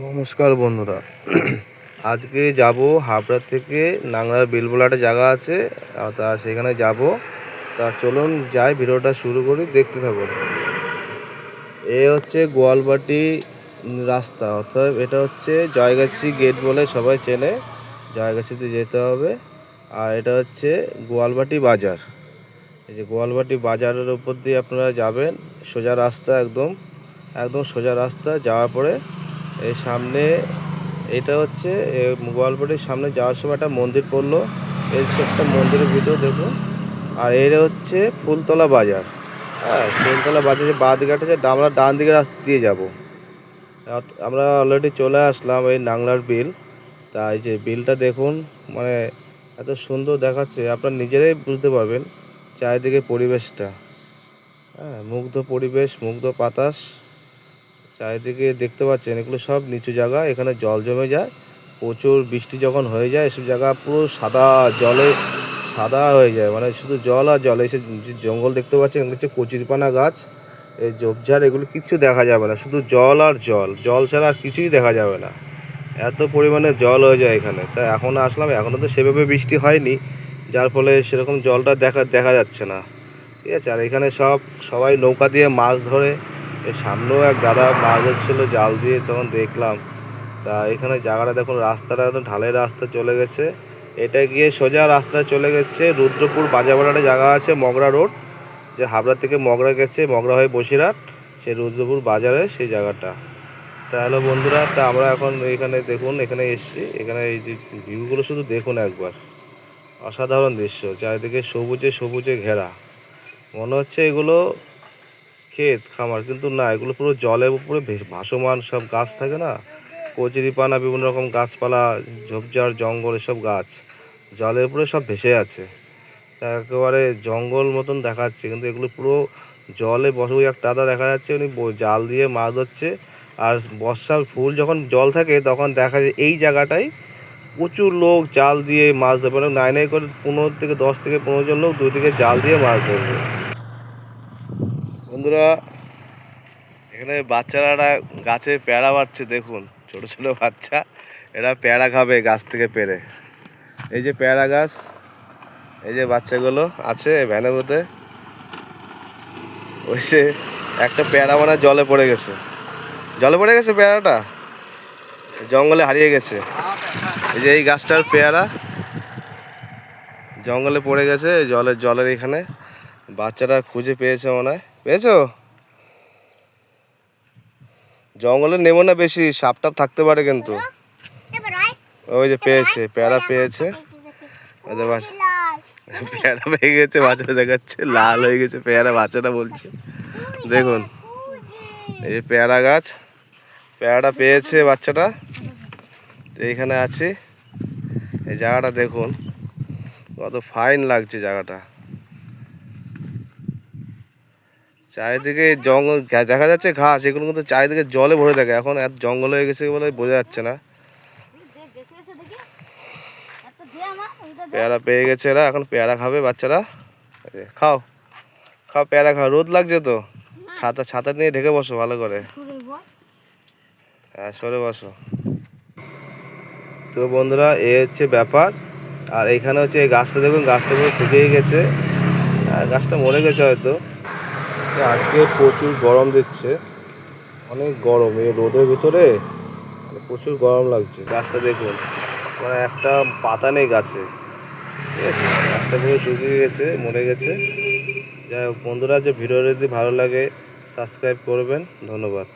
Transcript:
নমস্কার বন্ধুরা। আজকে যাব হাবড়া থেকে নাংলার বিল বলে একটা জায়গা আছে, তা সেখানে যাব। তা চলুন যাই, ভিডিওটা শুরু করি, দেখতে থাকুন। এ হচ্ছে গোয়ালবাটি রাস্তা, অর্থাৎ এটা হচ্ছে জয়গাছি গেট বলে সবাই চেনে। জয়গাছিতে যেতে হবে। আর এটা হচ্ছে গোয়ালবাটি বাজার। এই যে গোয়ালবাটি বাজারের উপর দিয়ে আপনারা যাবেন, সোজা রাস্তা, একদম একদম সোজা রাস্তা। যাওয়ার পরে এই সামনে এটা হচ্ছে গোয়ালবাটির সামনে যাওয়ার সময় একটা মন্দির পড়লো, এই একটা মন্দিরের ভিতর দেখুন। আর এর হচ্ছে ফুলতলা বাজার। হ্যাঁ, ফুলতলা বাজারে বাঁ দিকে আছে, আমরা ডান দিকে রাস্তা দিয়ে যাব। আমরা অলরেডি চলে আসলাম এই নাংলার বিল। তা এই যে বিলটা দেখুন, মানে এত সুন্দর দেখাচ্ছে, আপনারা নিজেরাই বুঝতে পারবেন চারিদিকে পরিবেশটা। হ্যাঁ, মুগ্ধ পরিবেশ, মুগ্ধ বাতাস চারিদিকে দেখতে পাচ্ছেন। এগুলো সব নিচু জায়গা, এখানে জল জমে যায়। প্রচুর বৃষ্টি যখন হয়ে যায়, এসব জায়গা পুরো সাদা জলে সাদা হয়ে যায়, মানে শুধু জল আর জল। এসে যে জঙ্গল দেখতে পাচ্ছেন, এগুলো হচ্ছে কচুরিপানা গাছ, এই ঝোপঝাড়, এগুলো কিচ্ছু দেখা যাবে না, শুধু জল আর জল, জল ছাড়া আর কিছুই দেখা যাবে না। এত পরিমাণে জল হয়ে যায় এখানে। তাই এখন আসলাম, এখনও তো সেভাবে বৃষ্টি হয়নি, যার ফলে সেরকম জলটা দেখা যাচ্ছে না। ঠিক আছে। আর এখানে সবাই নৌকা দিয়ে মাছ ধরে। এর সামনেও এক দাদা মাছ ধরছিল জাল দিয়ে, তখন দেখলাম। তা এখানে জায়গাটা দেখুন, রাস্তাটা একদম ঢালাই রাস্তা চলে গেছে। এটা গিয়ে সোজা রাস্তা চলে গেছে রুদ্রপুর বাজার বলে একটা জায়গা আছে, মগরা রোড, যে হাবড়া থেকে মগরা গেছে, মগরা হয়ে বসিরহাট, সেই রুদ্রপুর বাজারে সেই জায়গাটা। তা হ্যালো বন্ধুরা, তা আমরা এখন এখানে দেখুন, এখানে এসছি। এখানে এই যে ভিউগুলো শুধু দেখুন একবার, অসাধারণ দৃশ্য, চারিদিকে সবুজে সবুজে ঘেরা। মনে হচ্ছে এগুলো ক্ষেত খামার, কিন্তু না, এগুলো পুরো জলের উপরে ভাসমান সব গাছ থাকে না, কচুরিপানা, বিভিন্ন রকম গাছপালা, ঝোপঝাড়, জঙ্গল, এসব গাছ জলের উপরে সব ভেসে আছে। তা একেবারে জঙ্গল মতন দেখাচ্ছে, কিন্তু এগুলো পুরো জলে বসে। ওই এক দাদা দেখা যাচ্ছে, উনি জাল দিয়ে মাছ ধরছে। আর বর্ষার ফুল যখন জল থাকে, তখন দেখা যায় এই জায়গাটায় প্রচুর লোক জাল দিয়ে মাছ ধরবে, মানে নাই নাই করে 10 থেকে 15 জন লোক দুই দিকে জাল দিয়ে মাছ ধরবে। বন্ধুরা, এখানে বাচ্চারা গাছে পেয়ারা পাড়ছে, দেখুন ছোট ছোট বাচ্চা, এরা পেয়ারা খাবে গাছ থেকে পেড়ে। এই যে পেয়ারা গাছ, এই যে বাচ্চাগুলো আছে ভ্যানের মধ্যে। ওই যে একটা পেয়ারা মানে জলে পড়ে গেছে, পেয়ারাটা জঙ্গলে হারিয়ে গেছে। এই যে এই গাছটার পেয়ারা জঙ্গলে পড়ে গেছে, জলের এখানে বাচ্চারা খুঁজে পেয়েছে, মনে হয় পেয়েছো। জঙ্গলে নেবো না, বেশি সাপ টাপ থাকতে পারে কিন্তু। ওই যে পেয়েছে, পেয়ারা পেয়েছে, পেয়ারা পেয়ে গেছে, বাচ্চাটা দেখাচ্ছে লাল হয়ে গেছে পেয়ারা, বাচ্চাটা বলছে দেখুন। এই যে পেয়ারা গাছ, পেয়ারাটা পেয়েছে বাচ্চাটা, এইখানে আছে। এই জায়গাটা দেখুন কত ফাইন লাগছে জায়গাটা। চারিদিকে জঙ্গল দেখা যাচ্ছে, ঘাস, এগুলো কিন্তু চারিদিকে জলে ভরে থাকে। এখন এত জঙ্গল হয়ে গেছে বলে বোঝা যাচ্ছে না। পেয়ারা পেয়ে গেছে এরা, এখন পেয়ারা খাবে বাচ্চারা। খাও খাও, পেয়ারা খাও। রোদ লাগছে তো, ছাতা নিয়ে ঢেকে বসো ভালো করে। হ্যাঁ, সরে বসো। তো বন্ধুরা, এ হচ্ছে ব্যাপার। আর এইখানে হচ্ছে এই গাছটা দেখুন, গাছটা পুরো শুকিয়ে গেছে, গাছটা মরে গেছে হয়তো। আজকে প্রচুর গরম দিচ্ছে, অনেক গরম, এই রোদের ভিতরে প্রচুর গরম লাগছে। গাছটা দেখুন, মানে একটা পাতা নেই গাছে। ঠিক আছে, গাছটা পুরো শুকিয়ে গেছে, মরে গেছে। যাই হোক বন্ধুরা, যে ভিডিওটা যদি ভালো লাগে সাবস্ক্রাইব করবেন। ধন্যবাদ।